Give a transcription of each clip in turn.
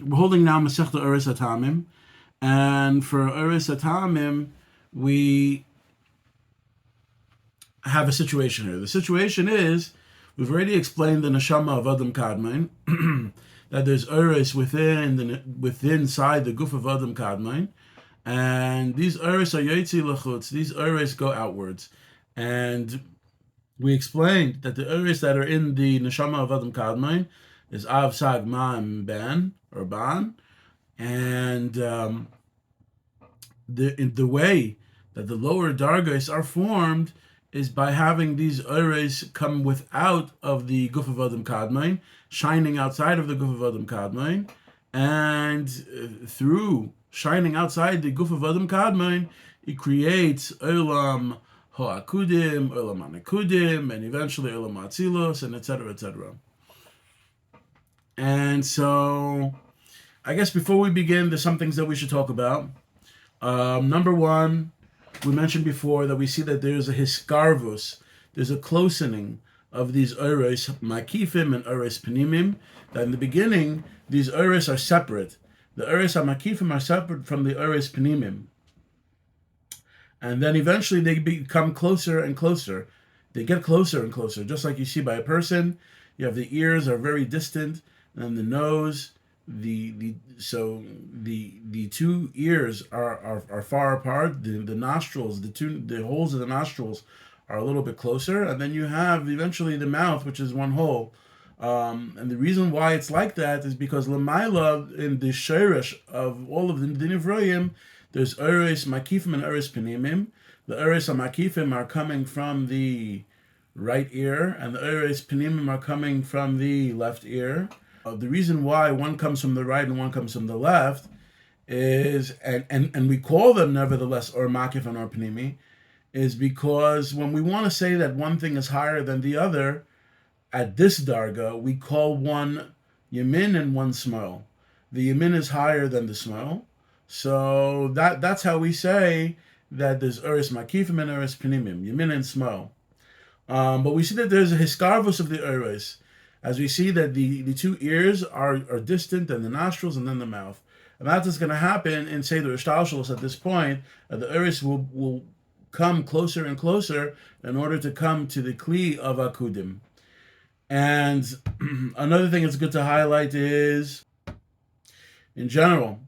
We're holding now Mesechta hataamim, and for hataamim, we have a situation here. The situation is, we've already explained the neshama of Adam Kadmon, that there's within inside the guf of Adam Kadmon, and these Oros are yotzi lachutz. These Oros go outwards, and we explained that the Oros that are in the neshama of Adam Kadmon is Av, Sag, Ma, and Ben, or Ban, and the way that the lower dargos are formed is by having these Oros come without of the guf of Adam Kadmon, shining outside of the guf of Adam Kadmon, and through shining outside the guf of Adam Kadmon, it creates Olam Ha'akudim, Olam Ha'nekudim, and eventually Olam Ha'atzilos, and etc., etc. And so, I guess before we begin, there's some things that we should talk about. Number one, we mentioned before that we see that there's a hiskarvus, there's a closening of these Oros Makifim and Oros Penimim, that in the beginning, these Oros are separate. The Oros Makifim are separate from the Oros Penimim. And then eventually they become closer and closer. They get closer and closer, just like you see by a person. You have the ears are very distant, and the nose, the two ears are far apart. The nostrils, the holes of the nostrils are a little bit closer, and then you have eventually the mouth, which is one hole. And the reason why it's like that is because Lamaila, in the Sheresh of all of the Nivroyim, there's Oros Makifim and Oros Penimim. The Oros Makifim are coming from the right ear, and the Oros Penimim are coming from the left ear. The reason why one comes from the right and one comes from the left is, and we call them nevertheless Or Makif and Or Penimi, is because when we want to say that one thing is higher than the other, at this darga, we call one Yamin and one Smol. The Yamin is higher than the Smol. So that's how we say that there's Oros Makifim and Oros Penimim, Yamin and Smol. But we see that there's a hiskarvus of the Oros, as we see that the two ears are distant, and the nostrils, and then the mouth. And that's what's going to happen in Seder Ishtalshalos at this point. The Oros will come closer and closer in order to come to the Kli of Akudim. And another thing that's good to highlight is, in general,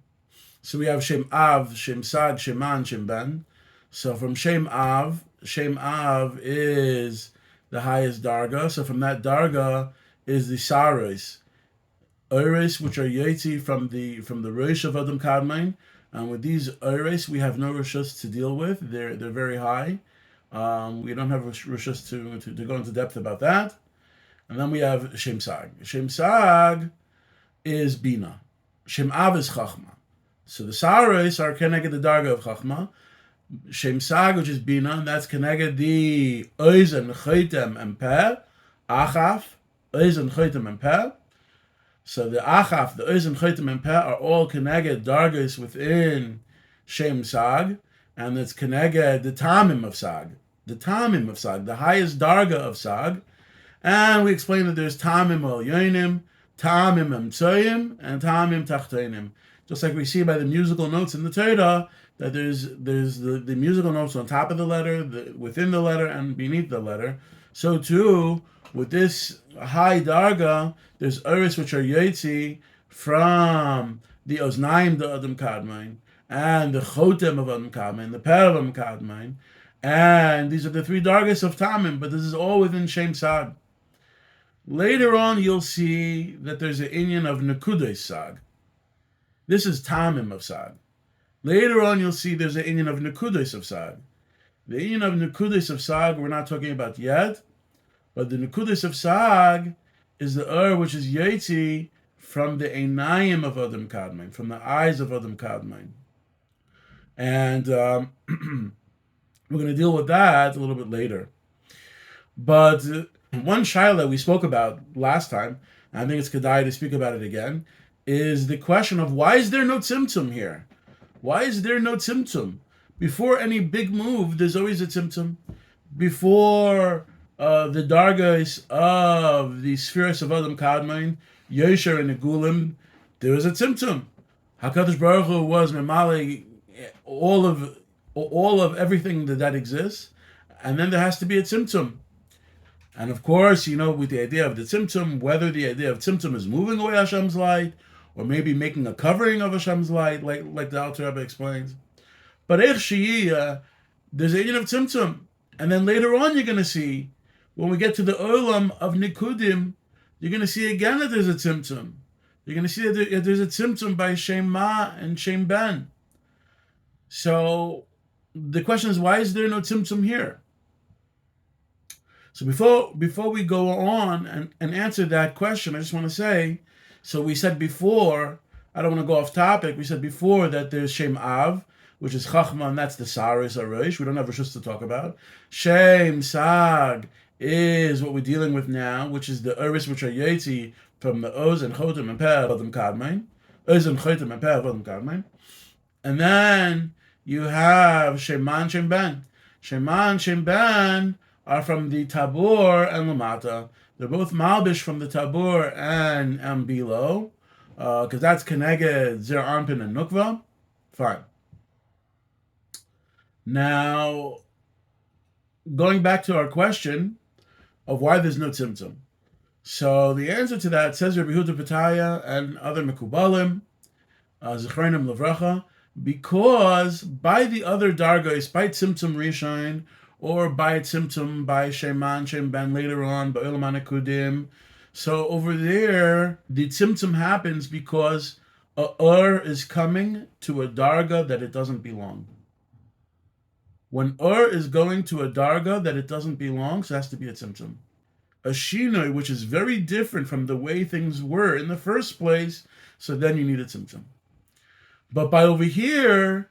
so we have Shem Av, Shem Sag, Sheman, Shem Ben. So from Shem Av is the highest darga. So from that darga is the Saros, Oros, which are Yetzi from the Rosh of Adam Kadmon. And with these Oros, we have no Roshus to deal with. They're very high. We don't have Roshus to go into depth about that. And then we have Shem Sag. Shem Sag is Bina. Shem Av is Chachma. So the Saros are Keneged the Darga of Chachma. Shem Sag, which is Bina, and that's Keneged the Oizen, Chaitem, and Peh. Achaf, Oizen, Chaitem, and Peh. So the Achaf, the Oizen, Chaitem, and Peh are all Keneged Dargas within Shem Sag, and it's Keneged the Tamim of Sag. The Tamim of Sag, the highest Darga of Sag. And we explained that there's Tamim al Yoinim, Tamim Emtsoyim, and Tamim Tachtoinim. Just like we see by the musical notes in the Torah, that there's the musical notes on top of the letter, within the letter, and beneath the letter. So too, with this high darga, there's Oros which are Yotzi from the Oznaim the Adam Kadmon, and the Chotem of Adam Kadmon, the Per of Adam Kadmon, and these are the three dargas of Tamim, but this is all within Shem Sag. Later on, you'll see that there's an inyan of Nekudos Sag. This is Tamim of Sag. Later on, you'll see there's an inyan of Nekudos of Sag. The inyan of Nekudos of Sag we're not talking about yet, but the Nekudos of Sag is the which is Yetzi from the Einayim of Adam Kadmon, from the eyes of Adam Kadmon. And we're going to deal with that a little bit later. But one shaila that we spoke about last time, and I think it's kedai to speak about it again, is the question of why is there no tzimtzum here? Why is there no tzimtzum? Before any big move, there's always a tzimtzum. Before the dargas of the spheres of Adam Kadmon, Yosher and Negulim, there is a tzimtzum. HaKadosh Baruch Hu was memale all of everything that exists, and then there has to be a tzimtzum. And of course, with the idea of the tzimtzum, whether the idea of tzimtzum is moving away Hashem's light, or maybe making a covering of Hashem's light, like the Alter Rebbe explains. But there's a idea of tzimtzum. And then later on you're going to see, when we get to the olam of nikudim, you're going to see again that there's a tzimtzum. You're going to see that there's a tzimtzum by Shem Ma and Shem Ben. So the question is, why is there no tzimtzum here? So before we go on and answer that question, I just want to say, so we said before, I don't want to go off topic, we said before that there's Shem Av, which is Chachma, and that's the Saris Arosh. We don't have Rishus to talk about. Shem Sag is what we're dealing with now, which is the Oris, which are Yetzi from the Oz and Chotem and Peh Adam Kadmain. Oz and Chotem and Peh Adam Kadmain. And then you have Sheman Shem Ben. Sheman Shem Ben are from the Tabor and Lamata. They're both Malbish from the Tabor and below, because that's Keneged, Zer Anpin, and Nukva. Fine. Now, going back to our question of why there's no tzimtzum. So the answer to that says Rabbi Huda Pataya and other Mekubalim, Zechreinim Levracha, because by the other dargos, by tzimtzum Rishon, or by tzimtzum, by Sheman, Shem Ben later on, by Olam HaNekudim. So over there, the tzimtzum happens because a is coming to a darga that it doesn't belong. When is going to a darga that it doesn't belong, so it has to be a tzimtzum. A shinoi, which is very different from the way things were in the first place, so then you need a tzimtzum. But by over here,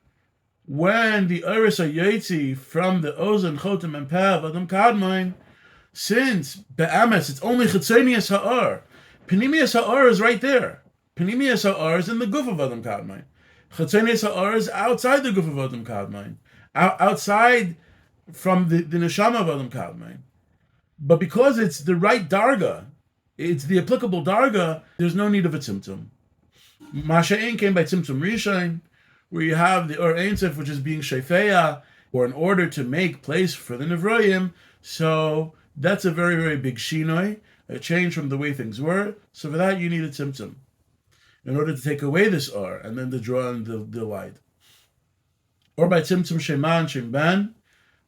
when the Oris are Yetzi from the Oz and Chotem and Peh Adam Kadmain, since Be'ames it's only Chetzonius Ha'or, Panimius Ha'or is right there. Panimius Ha'or is in the Guf of Adam Kadmain. Chetzonius Ha'or is outside the Guf of Adam Kadmain, outside from the Neshama of Adam Kadmain. But because it's the right darga, it's the applicable darga, there's no need of a tzimtzum. Masha'in came by tzimtzum Rishon, where you have the Or Ein Sof, which is being shefeya, or in order to make place for the Nevroyim. So that's a very, very big shinoi, a change from the way things were. So for that, you need a tzimtzum, in order to take away this Or, and then to draw in the light. Or by tzimtzum Sheman, Shem Ben,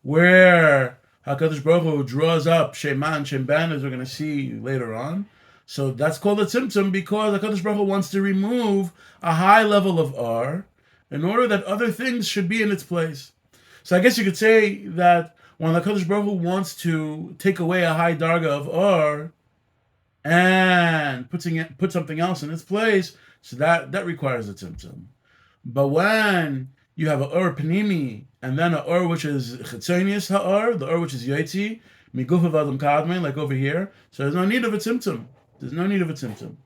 where HaKadosh Baruch Hu draws up Sheman, Shem Ben, as we're going to see later on. So that's called a tzimtzum, because HaKadosh Baruch Hu wants to remove a high level of Or, in order that other things should be in its place. So I guess you could say that when the HaKadosh Baruch Hu wants to take away a high darga of Or and put something else in its place, so that requires a tzimtzum. But when you have a Or Panimi, and then a Or which is Chetzonius Ha'or, the Or which is Yotzi, Miguf of Adam Kadmain, like over here, so there's no need of a tzimtzum. There's no need of a tzimtzum.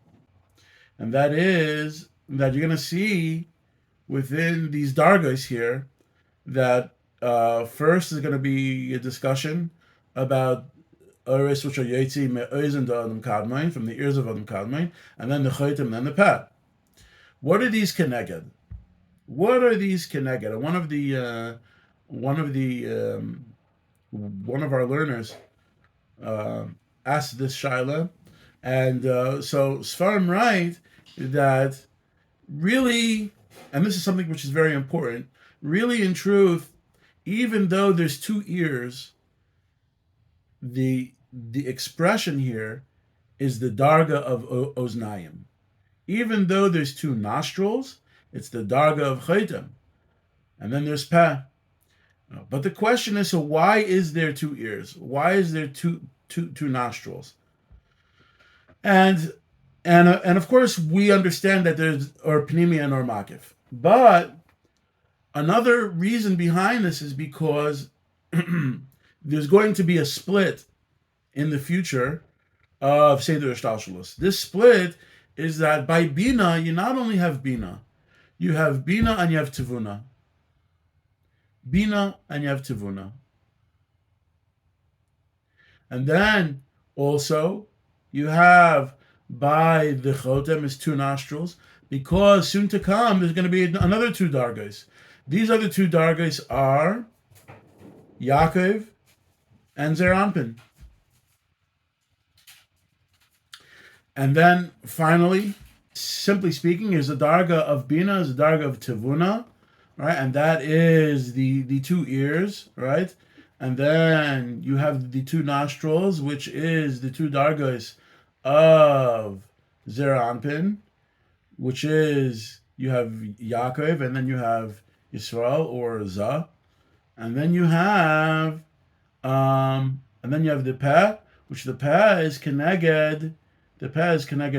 And that is that you're going to see within these dargas here, that first is going to be a discussion about Oris, which are Yetzi Me'ozen to Adam Kadmain, from the ears of Adam Kadmain, and then the Chotem, and then the Peh. What are these Keneged? What are these Keneged? And one of our learners asked this shaila, and so Sfarim write that really, and this is something which is very important, really in truth, even though there's two ears, the expression here is the darga of Oznayim. Even though there's two nostrils, it's the darga of Chotem. And then there's Peh. But the question is, so why is there two ears? Why is there two nostrils? And of course, we understand that there's Or Pnimi and Or Makif. But another reason behind this is because there's going to be a split in the future of Seder Ishtalshalos. This split is that by Bina, you not only have Bina, you have Bina and you have Tivuna. Bina and you have Tivuna. And then also, you have by the Chotem is two nostrils, because soon to come there's going to be another two dargas. These other two dargas are Yaakov and Zer Anpin. And then finally, simply speaking, is the darga of Bina, is the darga of Tivuna, right? And that is the two ears, right? And then you have the two nostrils, which is the two dargas of Zer Anpin, which is you have Yaakov, and then you have Yisrael or Zah, and then you have the Peh, which the Peh is Keneged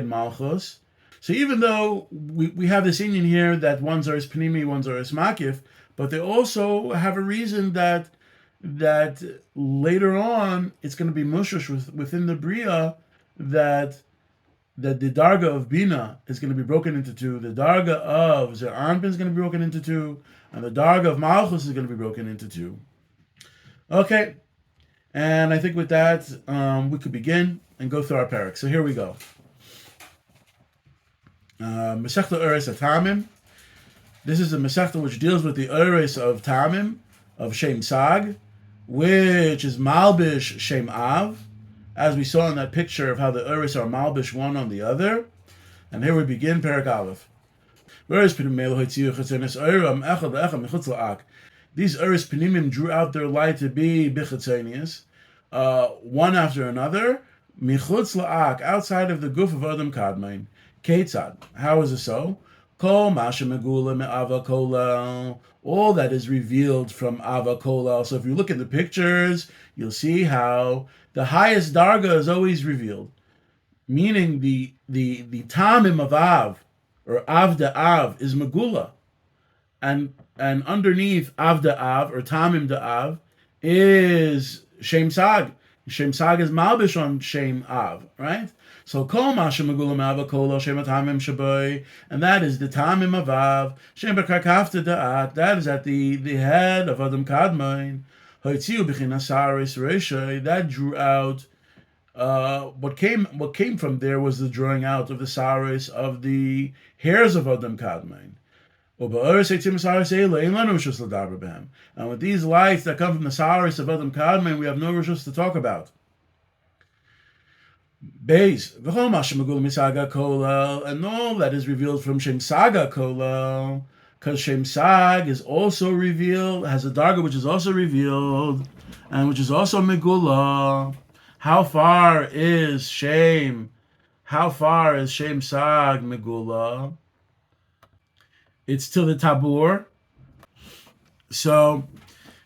Malchus. So even though we have this Indian here that one's Oris Panimi, one's Oris Makif, but they also have a reason that later on it's going to be mushush within the Bria that the darga of Bina is going to be broken into two, the darga of Zer Anpin is going to be broken into two, and the darga of Malchus is going to be broken into two. Okay, and I think with that we could begin and go through our parak. So here we go. Mesechta Orot hataamim. This is a Mesechta which deals with the Orot of Tamim, of Shem Sag, which is Malbish Shem Av, as we saw in that picture of how the Orot are Malbish one on the other. And here we begin, parak Aleph. These Orot Penimim drew out their light to be Bichatzonius, one after another, Michutz La'ak, outside of the Guf of Adam Kadmain. Ketzad, how is it so? Kol Masha Megula Me'ava Kolal, all that is revealed from Ava Kolal. So if you look at the pictures, you'll see how the highest darga is always revealed, meaning the tamim of Av, or Avda Av, is Megula, and underneath Avda Av, or Tamim da Av, is Shem Sag. Shem Sag is Malbish on Shem Av, right? So Kol Masha Megula Me'ava Kolal Shem Tamim Shaboy, and that is the Tamim of Av, Shem Bekakafta Da'at, that is at the head of Adam Kadmain, Hoitziu B'chinas Saris Reishay, that drew out what came from there was the drawing out of the Saris of the hairs of Adam Kadmain. And with these lights that come from the Saris of Adam Kadmain, we have no rishus to talk about. Beis, and all that is revealed from Shem Saga Kolal, because Shem Sag is also revealed, has a darga which is also revealed, and which is also Megula. How far is Shem Sag Megula? It's till the Tabor. So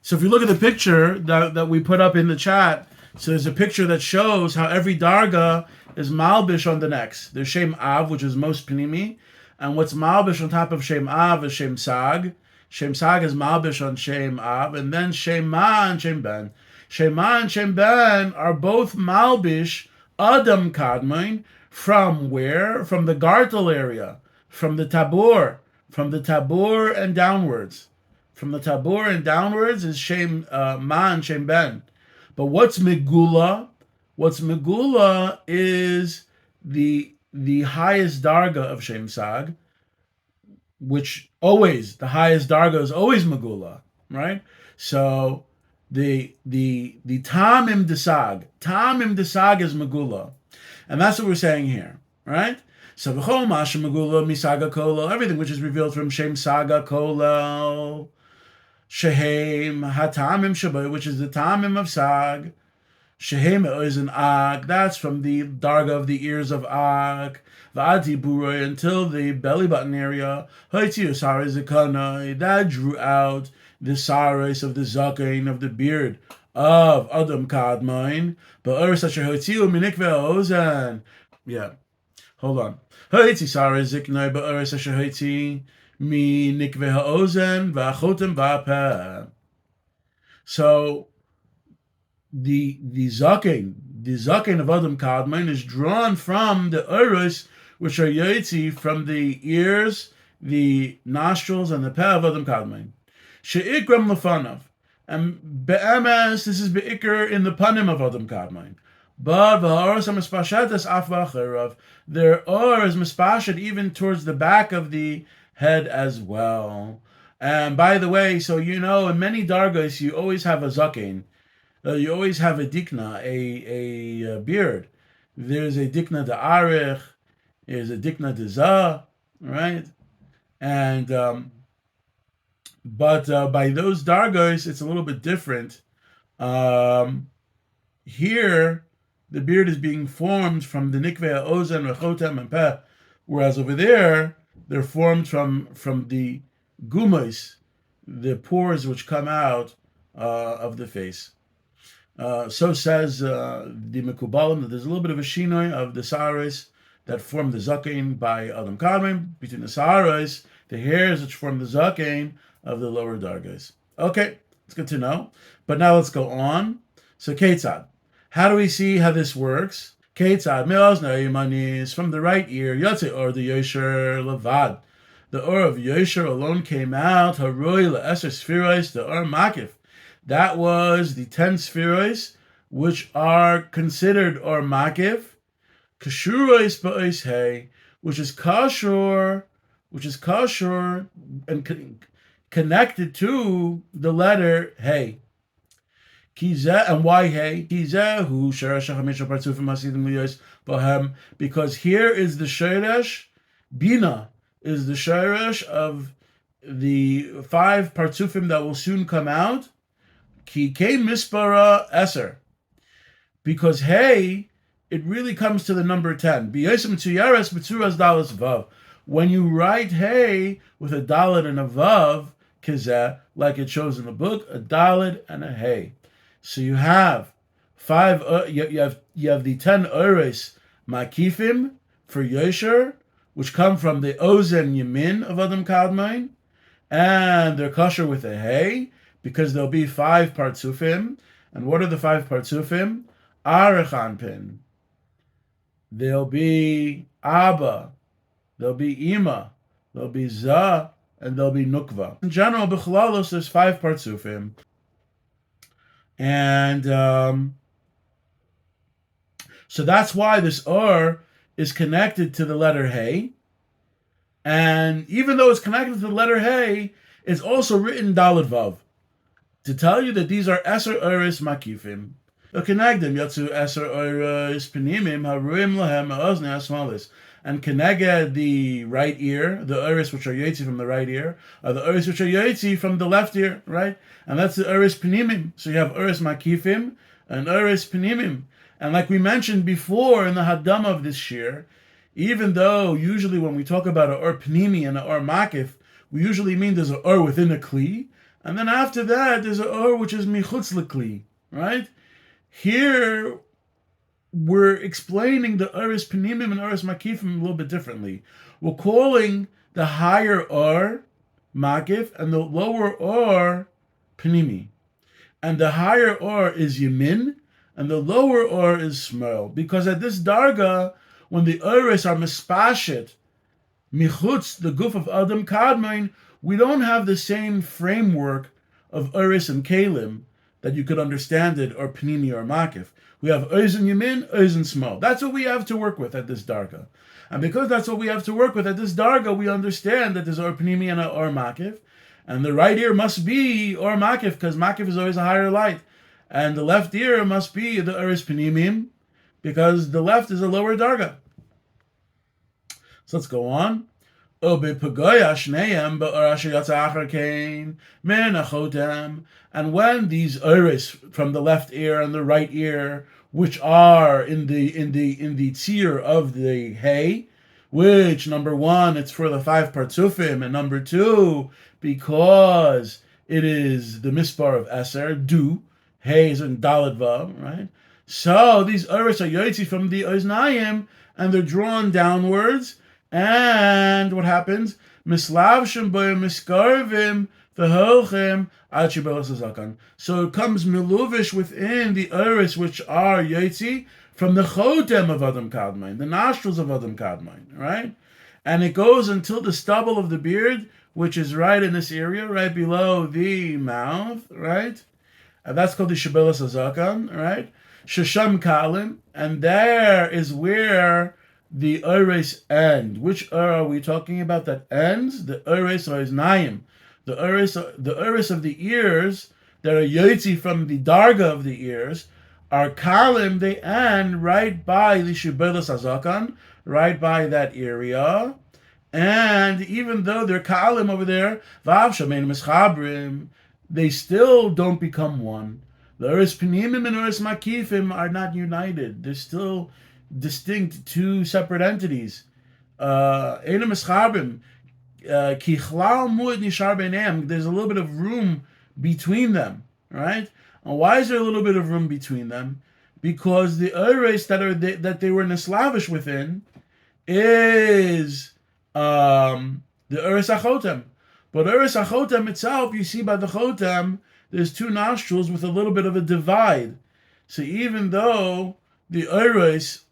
if you look at the picture that we put up in the chat, so there's a picture that shows how every darga is malbish on the next. There's Shem Av, which is most Pnimi, and what's malbish on top of Shem Av is Shem Sag. Shem Sag is malbish on Shem Av, and then Shem Ma and Shem Ben. Shem Ma and Shem Ben are both malbish Adam Kadmain. From where? From the Gartel area, from the Tabor and downwards. From the Tabor and downwards is Shem Ma and Shem Ben. But what's Megula? What's Megula is the highest darga of Shem Sag, which always, the highest darga is always Megula, right? So the Tamim Desag is Megula. And that's what we're saying here, right? So V'chol Masha Megula Misaga Kolal, everything which is revealed from Shem Saga Kolal, Shehem hataamim Shabai, which is the Tamim of Sag. Shehem is an Ag, that's from the darga of the ears of Ag. V'adi Buroy, until the belly button area. Haitziu Saris Zekanai, that drew out the Saris of the Zakain, of the beard of Adam Kadmain. But Oris Asher Haitziu Minikve Ozen. Yeah, hold on. Haitzi Saris Ziknai, but Oris Asher Haitzi. Mi nikve ha'ozen v'achotem v'apeh. So the zaken of Adam Kadmain is drawn from the Oros, which are yotzi from the ears, the nostrils, and the peh of Adam Kadmain. She'ikram lefanav, and be'emes, this is be'ikr in the panim of Adam Kadmain. But v'ha'oros ha'mispashetes af v'acharav. Their or is mispashet even towards the back of the head as well. And by the way, so in many dargos you always have a zaken. You always have a dikna, a beard. There's a dikna de arich. There's a dikna de za, right? And but by those dargos, it's a little bit different. Here, the beard is being formed from the nikveh, ozen, rechotem, and peh, whereas over there, they're formed from the gumos, the pores which come out of the face. So says the Mekubalim that there's a little bit of a shinoi of the saharas that form the zaken by Adam Kadmon, between the saharas, the hairs which form the zaken of the lower dargas. Okay, it's good to know. But now let's go on. So Ketzad. How do we see how this works? Ketzad me'ozna yimanis, from the right ear, yotze or the yosher levad. The or of yosher alone came out, haroi le'eser spherois, the or makif. That was the 10 spherois, which are considered or makif, kashurois ba'os hey, which is kashur and connected to the letter hey. And why hey? Because here is the sheresh, bina is the sheresh of the 5 partsufim that will soon come out. Ki ke mispara eser. Because hey, it really comes to the number 10. When you write hey with a dalet and a vav, kizeh, like it shows in the book, a dalet and a hey. So you have 5. You have the 10 ores makifim for yosher, which come from the ozen yamin of Adam Kadmon, and they're kosher with a hey, because there'll be 5 partsufim. And what are the 5 partsufim? Arechan pin. There'll be Abba. There'll be Ima. There'll be Za. And there'll be Nukva. In general, B'chalalos, there's 5 partsufim. And so that's why this or is connected to the letter Hey. And even though it's connected to the letter Hey, it's also written Daled Vav, to tell you that these are Eser Oris Makifim. Kenegdim Yatsu Eser Oris Penimim Haruim Lahem Ha'ozni Asmalis. And Keneged, the right ear, the Oris which are Yotzi from the right ear, are the Oris which are Yotzi from the left ear, right? And that's the Oris Penimim. So you have Oris Makifim and Oris Penimim. And like we mentioned before in the Hadam of this year, even though usually when we talk about an Or Penimi and an Or Makif, we usually mean there's an Or within a Kli, and then after that there's an Or which is Michutz L'Kli, right? Here we're explaining the Oris Penimim and Oris Makifim a little bit differently. We're calling the higher Or Makif and the lower Or Penimi. And the higher Or is Yamin, and the lower Or is Shmuel. Because at this Darga, when the Oris are Mispashet, Michutz, the Guf of Adam Kadmon, we don't have the same framework of Oris and Kalim that you could understand it, or Penimi or Makif. We have Oizen Yamin, Oizen Shmuel. That's what we have to work with at this Darga. And because that's what we have to work with at this Darga, we understand that there's Or Penimi and an Or Makif. And the right ear must be Or Makif, because Makif is always a higher light. And the left ear must be the Oris Penimim, because the left is a lower Darga. So let's go on. And when these Oris from the left ear and the right ear, which are in the tzir of the Hey, which number 1, it's for the 5 partsufim, and number 2, because it is the mispar of Eser, du, Hey is in Daled Vav, right? So these Oris are yotzi from the Oznayim, and they're drawn downwards. And what happens? Mislavshim boy miskarvim v'holchim ad shibelas hazakan. So it comes miluvish within the Oris, which are yotzi from the chotem of Adam Kadmon, the nostrils of Adam Kadmon, right? And it goes until the stubble of the beard, which is right in this area, right below the mouth, right? And that's called the shibelas hazakan, right? Shesham Kalim, and there is where the Ores end. Which are we talking about that ends? The Ores or Naim. The Ores of the ears that are Yotzi from the Darga of the ears are Kalim, they end right by the Shibelas Azakan, right by that area. And even though they're Kalim over there, Vav Shamein Mischabrim, they still don't become one. The Uris Penimim and Uris Makifim are not united. They're still distinct, two separate entities. There's a little bit of room between them, right? And why is there a little bit of room between them? Because the Uris that they were Neslavish within is the Uris Achotem. But Uris Achotem itself, you see by the Chotem, there's two nostrils with a little bit of a divide. So even though the Uris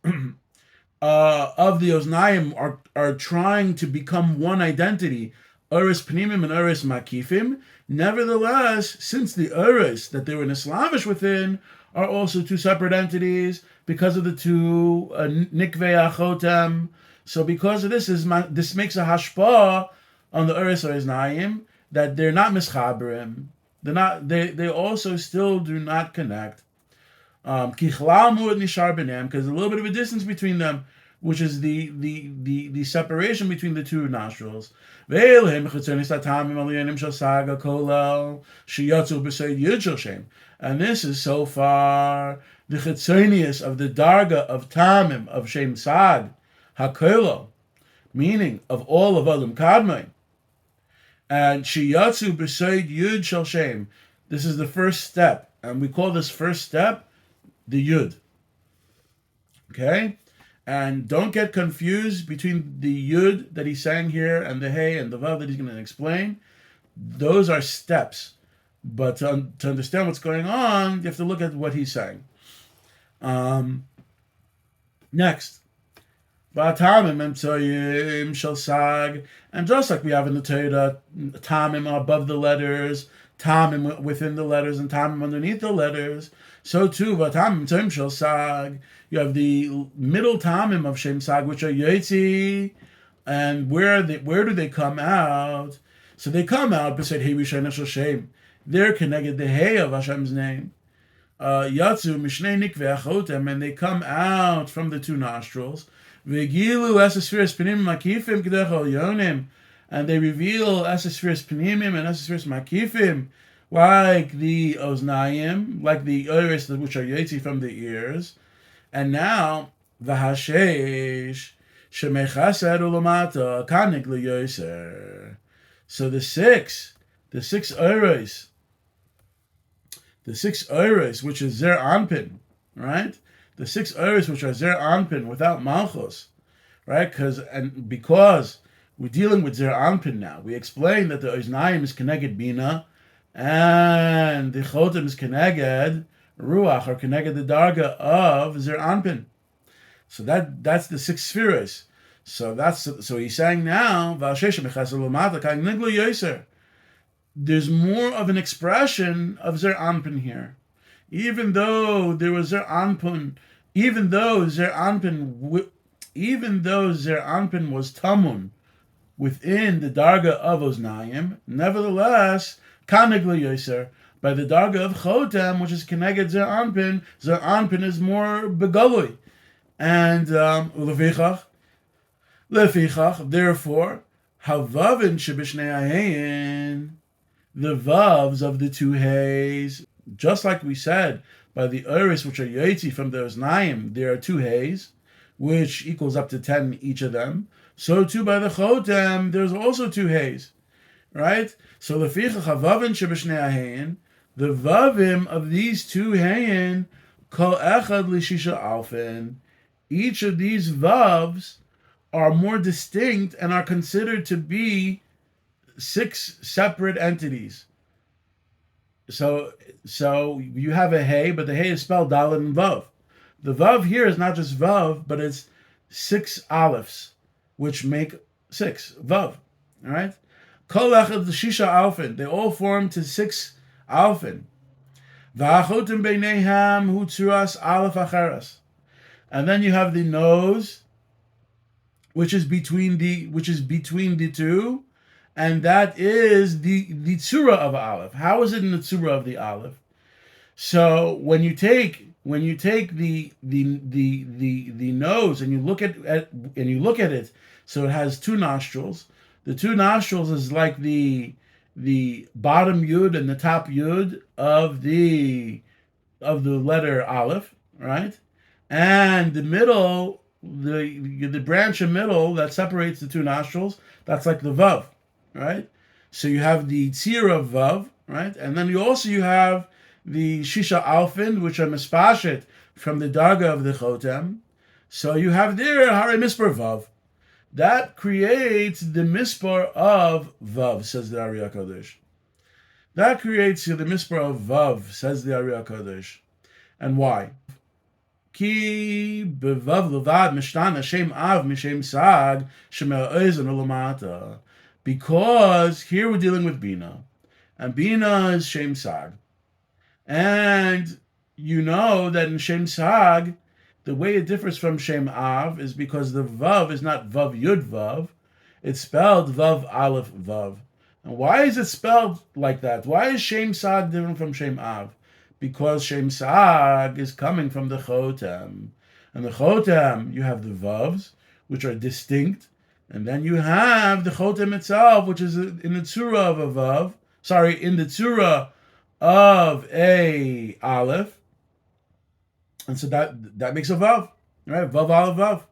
of the Oznaim are trying to become one identity, Uris Pnimim and Uris Makifim, nevertheless, since the Uris that they were Neslavish within are also two separate entities because of the two Nikvei Achotem. So because of this, this makes a hashpah on the Uris or Oznaim that they're not mischaberim. They're not. They also still do not connect. Because there's a little bit of a distance between them, which is the separation between the two nostrils. And this is so far the chitzonius of the darga of tamim of shem sad hakolo, meaning of all of Adam Kadmai. And Shiyatsu B'Seid Yud Shel Shem. This is the first step. And we call this first step the Yud. Okay? And don't get confused between the Yud that he sang here and the Hey and the Vav that he's going to explain. Those are steps. But to understand what's going on, you have to look at what he's saying. Next. Hataamim emtsoyim shel sag, and just like we have in the Torah, tamim above the letters, tamim within the letters, and tamim underneath the letters, so too hataamim emtsoyim shel sag. You have the middle tamim of shem sag, which are yotzi, and where do they come out? So they come out beside hey rishon shel shem. They're connected the hey of Hashem's name. Yatsu mishnei nikvei achotem, and they come out from the two nostrils. And they reveal Esespheres Penimim and Esespheres Makifim, like the Oznaim, like the Uris which are Yetzi from the ears. And now V'hashesh Shemechased Ulamata Kanik L'Yoser. So the six Uris, which is Zer Anpin, right? The six Uris which are Zer Anpin without Malchus, right? Because we're dealing with Zer Anpin now. We explained that the Oznaim is Keneged Bina, and the Chotem is Keneged Ruach, or Keneged the Darga of Zer Anpin. So that's the six spheres. So he's saying now, there's more of an expression of Zer Anpin here. Even though there was Zer Anpin, even though Zer Anpin was Tamun within the Darga of Oznayim, nevertheless, Kaneg L'Yoser, by the Darga of Chotem, which is Keneged Zer Anpin is more Begolui. And Lefichach, therefore, Havavin Shebishnei Ahayin, the Vavs of the two Hays, just like we said, by the Uris, which are Yotzi from the Oznaim, there are two Hays, which equals up to 10 each of them. So too by the Chotem, there's also two Hays, right? So Lefichach Havavin Shebishnei Ahayin, the Vavim of these two Hayin, Kol Echad L'Shisha Alfen, each of these Vavs are more distinct and are considered to be six separate entities. So you have a Hey, but the Hey is spelled Dalet and Vav. The Vav here is not just Vav, but it's six Alephes, which make six Vav. All right? Kol Echad L'Shisha Alfen. They all form to six Alfen. V'achotem beinehem hu tzuras aleph acheres. And then you have the nose, which is between the two, and that is the tzura of aleph. How is it in the tzura of the aleph? So when you take the nose and you look at it, so it has two nostrils. The two nostrils is like the bottom yud and the top yud of the letter aleph, right? And the middle, the branch in middle that separates the two nostrils, that's like the vav, right? So you have the tzir of vav, right? And then you have the shisha alfin, which are mispashet from the darga of the chotem. So you have there hare mispar vav. That creates the mispar of vav, says the Ari HaKadosh. That creates the mispar of vav, says the Ari HaKadosh. And why? Ki bevav levad mishtana shem av mishem sag shemer oizen ulamata. Because here we're dealing with bina, and bina is shem sag. And you know that in Shem Sag, the way it differs from Shem Av is because the Vav is not Vav Yud Vav, it's spelled Vav Aleph Vav. And why is it spelled like that? Why is Shem Sag different from Shem Av? Because Shem Sag is coming from the Chotem. And the Chotem, you have the Vavs, which are distinct, and then you have the Chotem itself, which is in the Tzura of a Vav, in the Tzura of a aleph, and so that makes a vav, right? Vav aleph vav,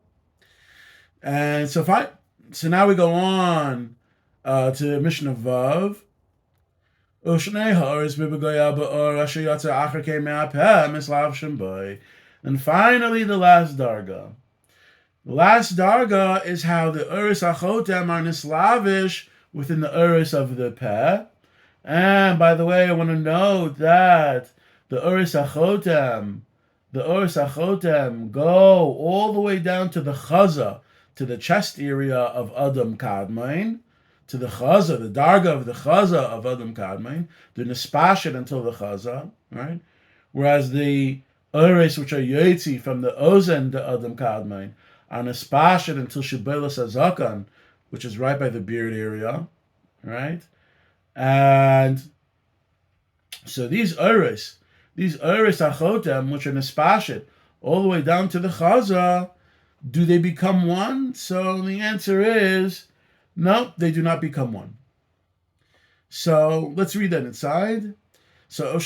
and so fine. So now we go on to Mishnah Vav. And finally, the last darga. The last darga is how the uris achotem are nislavish within the uris of the peh. And by the way, I want to note that the Uris HaChotem go all the way down to the Chaza, to the chest area of Adam Kadmain, to the Chaza, the Darga of the Chaza of Adam Kadmain, the Nispashet until the Chaza, right? Whereas the Uris, which are Yetzi from the Ozen to Adam Kadmain, are Nispashet until Shibelas Azakan, which is right by the beard area, right? And so these Uris Achotem, which are Nespashet, all the way down to the Chaza, do they become one? So the answer is, no, they do not become one. So let's read that inside. So and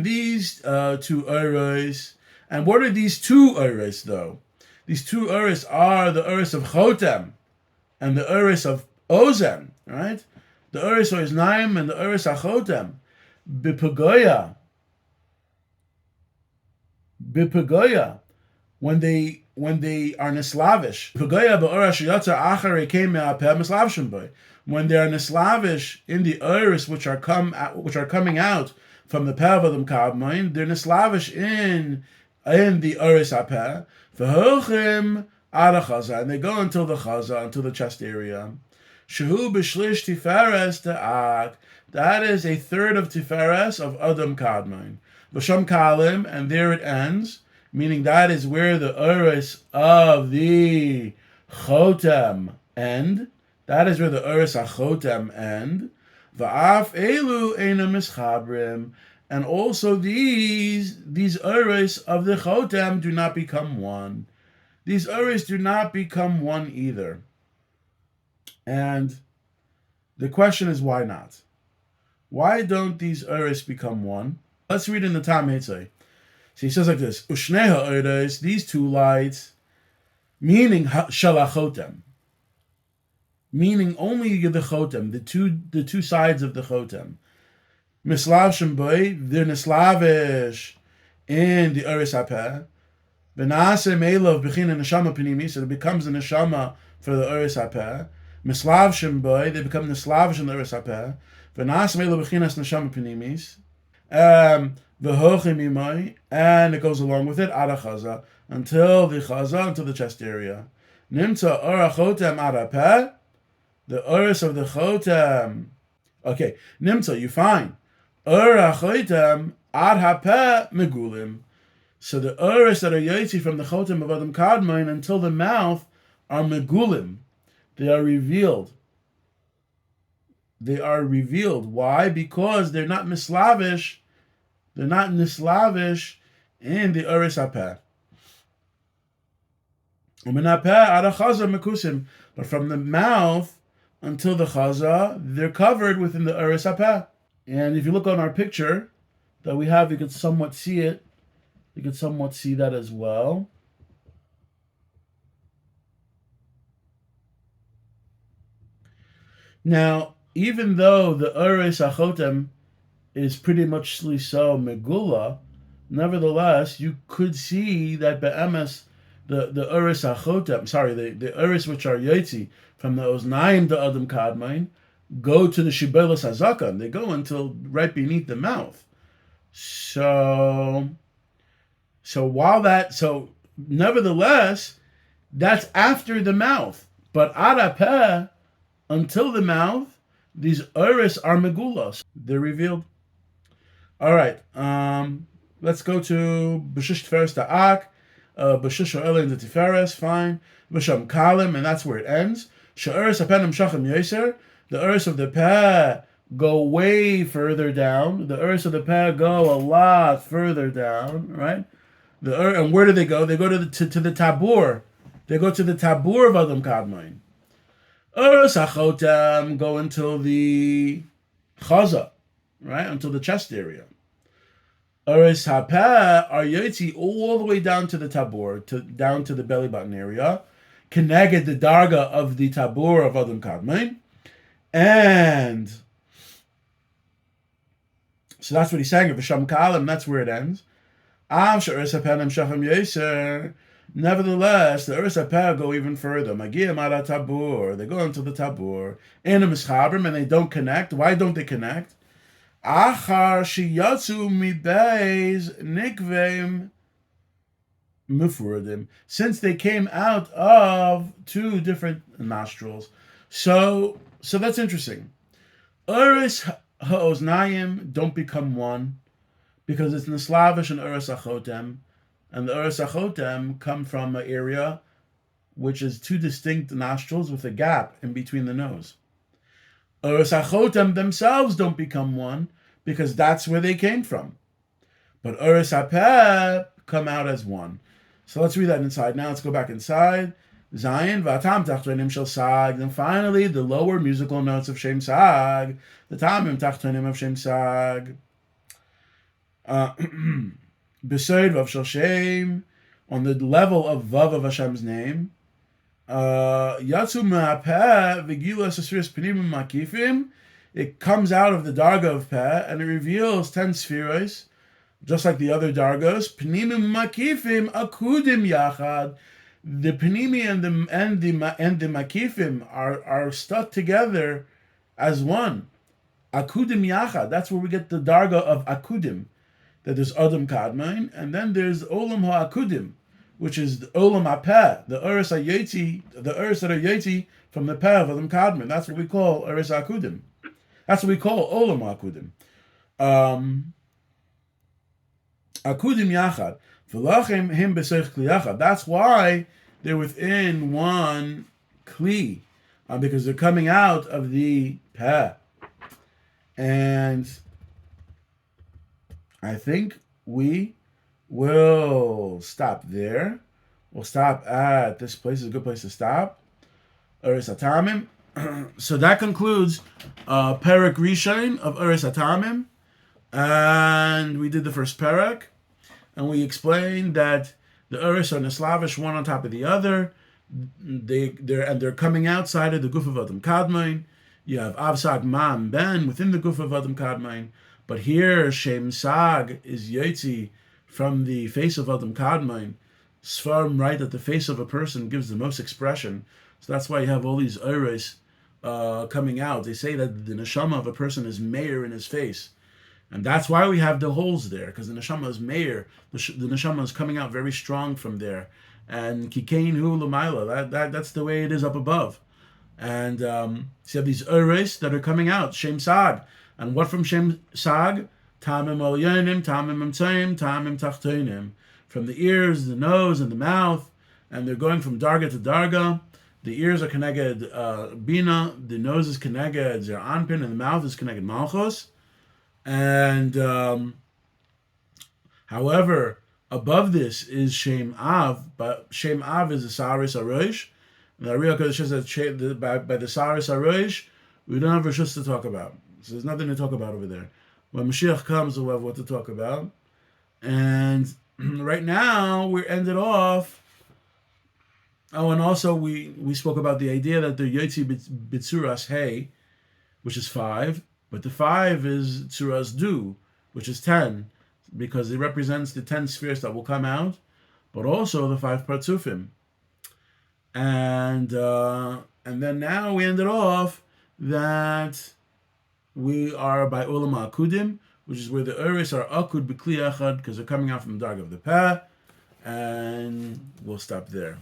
these two Uris, and what are these two Uris though? These two Uris are the Uris of Chotem and the Uris of Ozen, right? The Uris Oznaim and the Uris Achotem. Bipagoya, when they are Nislavish. Bipagoya be'ora sheyatza achare keim me'apeh mislavshim boy. When they are Nislavish in the Uris which are coming out from the Peh of Adam Kadmain, they're Nislavish in the Uris Apeh. V'hochim Ada Chaza, and they go until the Chaza, until the chest area. Shehu b'shlish tiferes te'ak. That is a third of tiferes of Adam Kadmain. V'sham kalim, and there it ends, meaning that is where the Uris of the Chotem end. That is where the Uris HaChotem end. V'af elu eina mischabrim, and also these Uris of the Chotem do not become one. These Uris do not become one either. And the question is, why not? Why don't these Uris become one? Let's read in the Tam Hetzai. So he says like this: Ushneha Uris, these two lights, meaning Shalachotem, meaning only the Chotem, the two sides of the Chotem. Mislavshim boy, they're Nislavish in the Uris Apeh. Benase Meilov Bechina Neshama Penimi, so it becomes the Neshama for the Uris Apeh. Mislavshim boy, they become Nislavish in the Uris Apeh. Benase Meilov Bechinas Neshama Penimis. V'hochim imai, and it goes along with it, Ada Chaza, until the chest area. Nimta Ora Chotem Ada Peh, the Uris of the Chotem Okay, nimtza, you find ur hachotem ad hapeh megulim. So the uris that are yotzi from the chotem of Adam Kadmon until the mouth are megulim. They are revealed. They are revealed. Why? Because they're not mislavish. They're not nislavish in the uris hapeh. But from the mouth until the chaza, they're covered within the uris hapeh. And if you look on our picture that we have, you can somewhat see it. You can somewhat see that as well. Now, even though the uris hachotem is pretty much so megula, nevertheless, you could see that be'emes, the uris hachotem, the uris which are yotzi from the oznaim to Adam Kadmon, go to the shibelas hazakan. They go until right beneath the mouth. So nevertheless, that's after the mouth. But adapeh, until the mouth, these uris are megulas. They're revealed. All right. Let's go to B'shish Tiferes Ta'ak, B'shish O'elin the Tiferes, fine. B'sham Kalim, and that's where it ends. Sha'uris Hapenim Shachim Yoser, the uris of the peh go way further down. The uris of the peh go a lot further down, right? And where do they go? They go to the tabur. They go to the tabur of Adam Kadmon. Uris Hachotem go until the chaza, right? Until the chest area. Uris hapeh are yotzi all the way down to the tabur, down to the belly button area. Keneged the darga of the tabur of Adam Kadmon. And so that's what he's saying. V'sham kalim, that's where it ends. Nevertheless, the uris hapeh go even further. Magiyam ala tabur, they go into the tabur. And they don't connect. Why don't they connect? Achar sheyatzu mibeis nikveim mufuradim, since they came out of two different nostrils. So that's interesting. Uris ha'oznayim don't become one, because it's Nislavish and Uris Achotem, and the Uris Achotem come from an area which is two distinct nostrils with a gap in between the nose. Uris Achotem themselves don't become one, because that's where they came from. But Uris Hapeh come out as one. So let's read that inside. Now let's go back inside. Zayin v'atam tachtonim shel sag. Then finally, the lower musical notes of Shem Sag, the tamim tachtonim of Shem Sag. Beside Vav Shel Shem, on the level of Vav of Hashem's name. Yatsu me'apeh v'gilas asfiras pnimim makifim. It comes out of the darga of peh and it reveals 10 spheres, just like the other dargos. Pnimim makifim akudim yachad. The pnimi and the makifim are stuck together as one. Akudim yachad. That's where we get the darga of akudim. That there's Adam Kadmon, and then there's Olam HaAkudim, which is the Olam HaPeh, the Uris HaYeti, the Uris that are Yeti from the Peh of Adam Kadmon. That's what we call Uris HaAkudim. That's what we call Olam HaAkudim. Akudim Yachad. V'lachem him b'seich kli yachad. That's why they're within one kli, because they're coming out of the Peh. And I think we will stop there. We'll stop at this place. Is a good place to stop. Uris hataamim. So that concludes Perek Rishon of Uris hataamim. And we did the first Perek. And we explained that the Uris are Nislavish, one on top of the other. They're coming outside of the Guf of Adam Kadmon. You have Avsag Mam Ben within the Guf of Adam Kadmon. But here, Shem Sag is Yotzi from the face of Adam Kadmon. Sfarim write that the face of a person gives the most expression. So that's why you have all these Uris coming out. They say that the neshama of a person is meir in his face. And that's why we have the holes there, because the neshama is meir. The neshama is coming out very strong from there. And kikein hu l'mayla, that's the way it is up above. And so you have these Ores that are coming out, Shem Sag. And what from Shem Sag? Tamim Elyonim, Tamim Emtayim, Tamim Tachtonim. From the ears, the nose, and the mouth. And they're going from Darga to Darga. The ears are Keneged Bina, the nose is Keneged Zer Anpin, and the mouth is Keneged Malchus. And however, above this is Shem Av, but Shem Av is the Saris Arosh. The Ariel Kodesh says that by the Saris Arosh, we don't have Rishus to talk about. So there's nothing to talk about over there. When Mashiach comes, we'll have what to talk about. And right now, we're ended off. Oh, and also we spoke about the idea that the Yotzi Bitzuras Hey, which is 5, but the 5 is Tzuras Du, which is 10, because it represents the 10 spheres that will come out, but also the 5 Partzufim. And then now we ended off that we are by Ulama Akudim, which is where the Uris are Akud B'Kli Echad, because they're coming out from the Darg of the Peh, and we'll stop there.